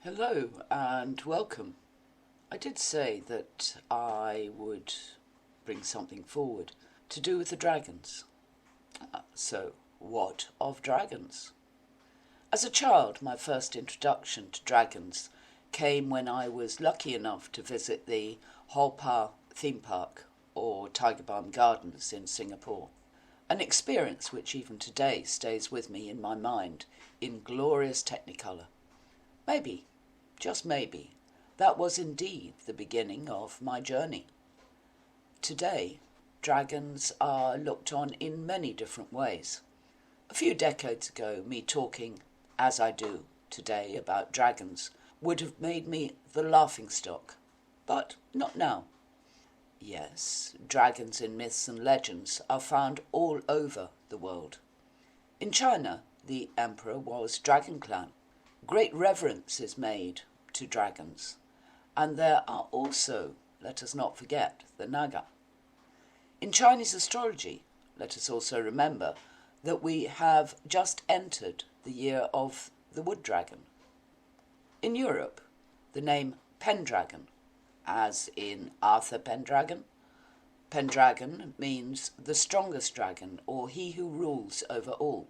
Hello and welcome. I did say that I would bring something forward to do with the dragons. So, what of dragons? As a child, my first introduction to dragons came when I was lucky enough to visit the Haw theme park or Tiger Balm Gardens in Singapore. An experience which even today stays with me in my mind in glorious technicolor. Maybe, just maybe, that was indeed the beginning of my journey. Today, dragons are looked on in many different ways. A few decades ago, me talking, as I do today, about dragons would have made me the laughingstock, but not now. Yes, dragons in myths and legends are found all over the world. In China, the emperor was Dragon Clan. Great reverence is made to dragons, and there are also, let us not forget, the Naga. In Chinese astrology, let us also remember that we have just entered the year of the wood dragon. In Europe, the name Pendragon, as in Arthur Pendragon. Pendragon means the strongest dragon, or he who rules over all.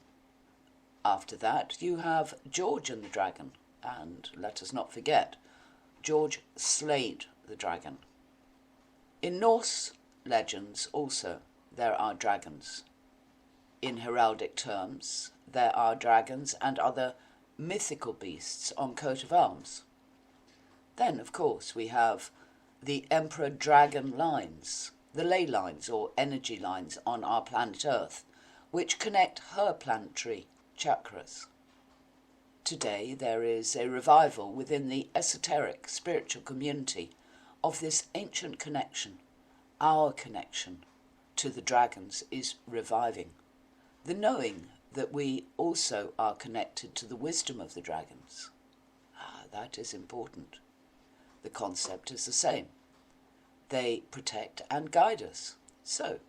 After that, you have George and the Dragon, and let us not forget, George slayed the dragon. In Norse legends also, there are dragons. In heraldic terms, there are dragons and other mythical beasts on coat of arms. Then, of course, we have the Emperor Dragon lines, the ley lines or energy lines on our planet Earth, which connect her planetary chakras. Today there is a revival within the esoteric spiritual community of this ancient connection. Our connection to the dragons is reviving. The knowing that we also are connected to the wisdom of the dragons. That is important. The concept is the same. They protect and guide us. So,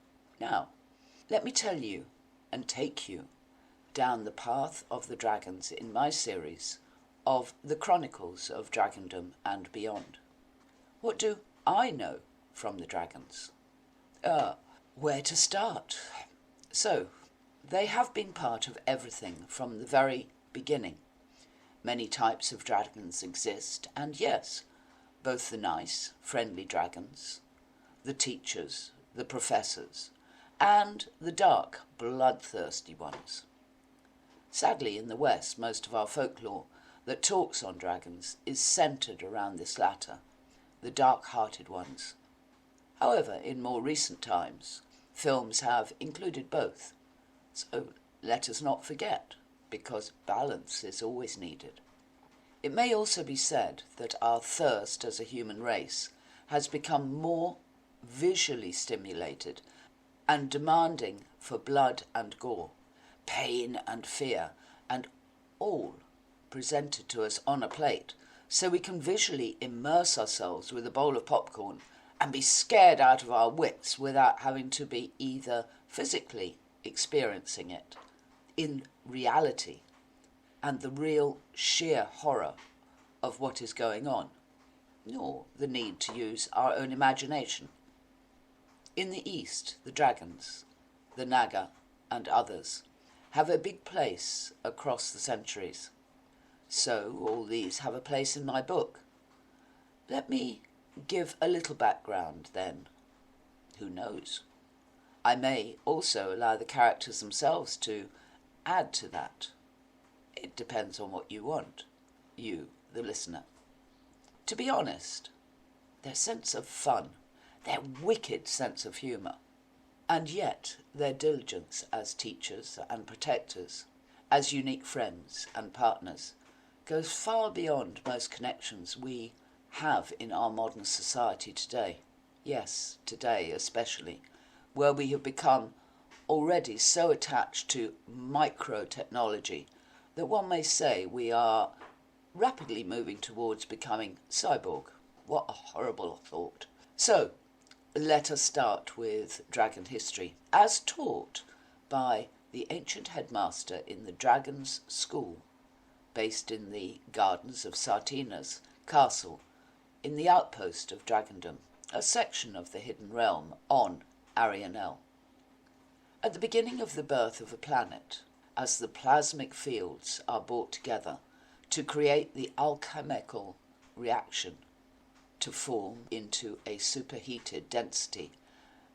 now, let me tell you and take you down the path of the dragons in my series of the Chronicles of Dragondom and beyond. What do I know from the dragons? Where to start? So, they have been part of everything from the very beginning. Many types of dragons exist, and yes, both the nice, friendly dragons, the teachers, the professors, and the dark, bloodthirsty ones. Sadly, in the West, most of our folklore that talks on dragons is centred around this latter, the dark-hearted ones. However, in more recent times, films have included both. So let us not forget, because balance is always needed. It may also be said that our thirst as a human race has become more visually stimulated and demanding for blood and gore, pain and fear, and all presented to us on a plate, so we can visually immerse ourselves with a bowl of popcorn and be scared out of our wits without having to be either physically experiencing it in reality and the real sheer horror of what is going on, nor the need to use our own imagination. In the East, the dragons, the Naga, and others have a big place across the centuries. So all these have a place in my book. Let me give a little background then. Who knows? I may also allow the characters themselves to add to that. It depends on what you want, you, the listener. To be honest, their sense of fun, their wicked sense of humour, and yet their diligence as teachers and protectors, as unique friends and partners, goes far beyond most connections we have in our modern society today. Yes, today especially, where we have become already so attached to micro-technology that one may say we are rapidly moving towards becoming cyborg. What a horrible thought. So, let us start with dragon history, as taught by the ancient headmaster in the Dragon's School, based in the gardens of Sartina's castle, in the outpost of Dragondom, a section of the hidden realm on Arianel. At the beginning of the birth of a planet, as the plasmic fields are brought together to create the alchemical reaction to form into a superheated density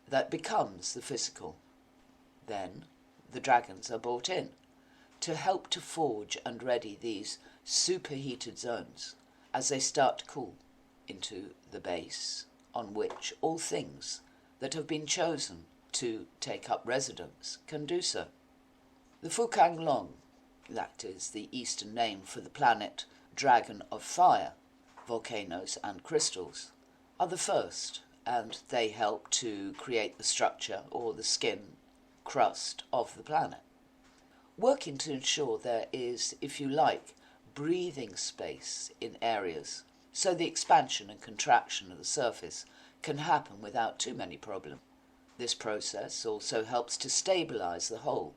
that becomes the physical, then the dragons are brought in to help to forge and ready these superheated zones as they start to cool into the base on which all things that have been chosen to take up residence can do so. The Fukang Long, that is the eastern name for the planet Dragon of Fire, volcanoes and crystals, are the first, and they help to create the structure or the skin crust of the planet, working to ensure there is, if you like, breathing space in areas so the expansion and contraction of the surface can happen without too many problems. This process also helps to stabilise the whole,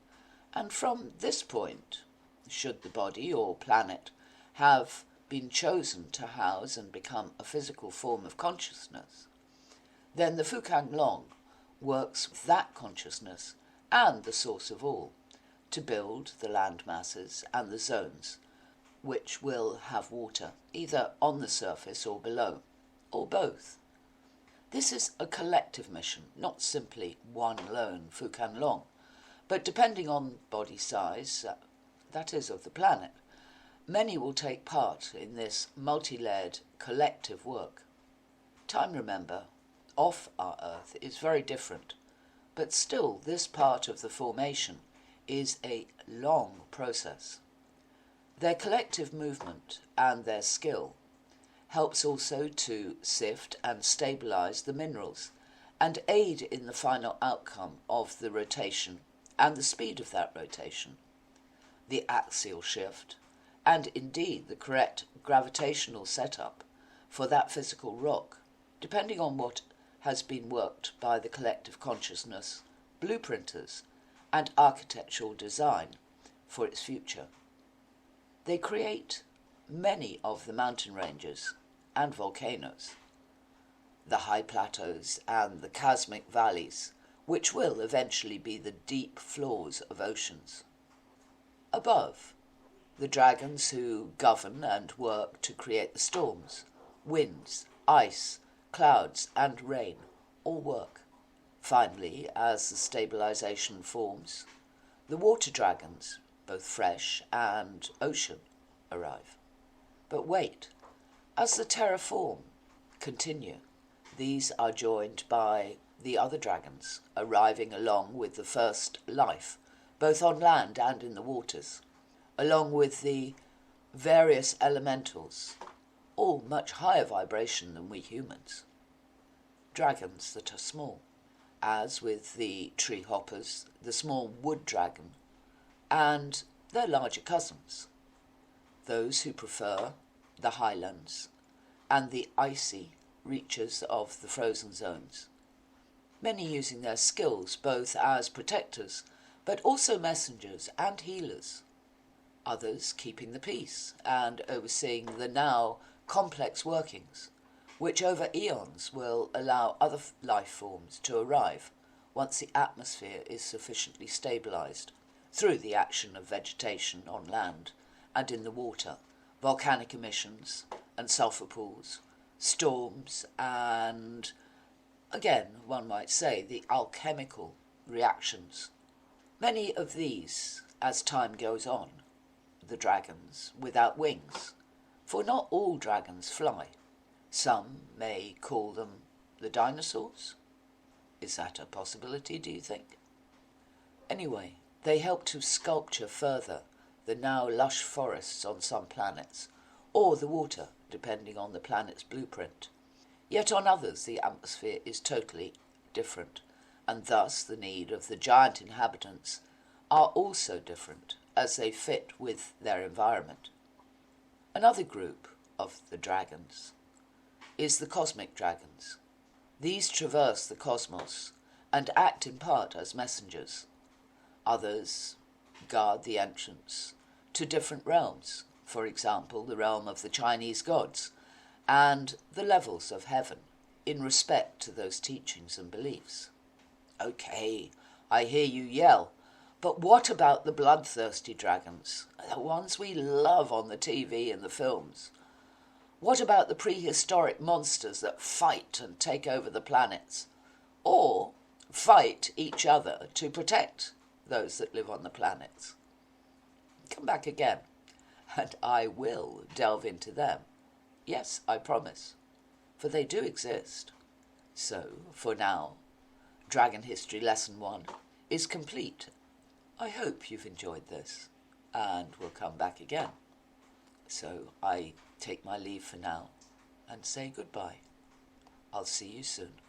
and from this point, should the body or planet have been chosen to house and become a physical form of consciousness, then the Fukang Long works with that consciousness and the source of all to build the land masses and the zones which will have water either on the surface or below, or both. This is a collective mission, not simply one lone Fukang Long, but depending on body size, that is of the planet, many will take part in this multi-layered collective work. Time, remember, off our Earth is very different, but still this part of the formation is a long process. Their collective movement and their skill helps also to sift and stabilise the minerals and aid in the final outcome of the rotation and the speed of that rotation, the axial shift, and indeed the correct gravitational setup for that physical rock, depending on what has been worked by the collective consciousness, blueprinters, and architectural design for its future. They create many of the mountain ranges and volcanoes, the high plateaus and the chasmic valleys, which will eventually be the deep floors of oceans. Above, the dragons who govern and work to create the storms, winds, ice, clouds and rain all work. Finally, as the stabilisation forms, the water dragons, both fresh and ocean, arrive. But wait, as the terraform continue, these are joined by the other dragons, arriving along with the first life, both on land and in the waters, along with the various elementals, all much higher vibration than we humans. Dragons that are small, as with the tree hoppers, the small wood dragon, and their larger cousins, those who prefer the highlands and the icy reaches of the frozen zones, many using their skills both as protectors but also messengers and healers, others keeping the peace and overseeing the now complex workings, which over eons will allow other life forms to arrive once the atmosphere is sufficiently stabilised through the action of vegetation on land and in the water, volcanic emissions and sulphur pools, storms and, again, one might say, the alchemical reactions. Many of these, as time goes on, the dragons without wings, for not all dragons fly. Some may call them the dinosaurs. Is that a possibility, do you think? Anyway, they help to sculpture further the now lush forests on some planets, or the water, depending on the planet's blueprint. Yet on others the atmosphere is totally different, and thus the need of the giant inhabitants are also different as they fit with their environment. Another group of the dragons is the cosmic dragons. These traverse the cosmos and act in part as messengers. Others guard the entrance to different realms, For example, the realm of the Chinese gods and the levels of heaven in respect to those teachings and beliefs. Okay, I hear you yell, but what about the bloodthirsty dragons, the ones we love on the TV and the films? What about the prehistoric monsters that fight and take over the planets, or fight each other to protect those that live on the planets? Come back again, and I will delve into them. Yes, I promise, for they do exist. So, for now, Dragon History Lesson 1 is complete. I hope you've enjoyed this, and will come back again. So, I take my leave for now, and say goodbye. I'll see you soon.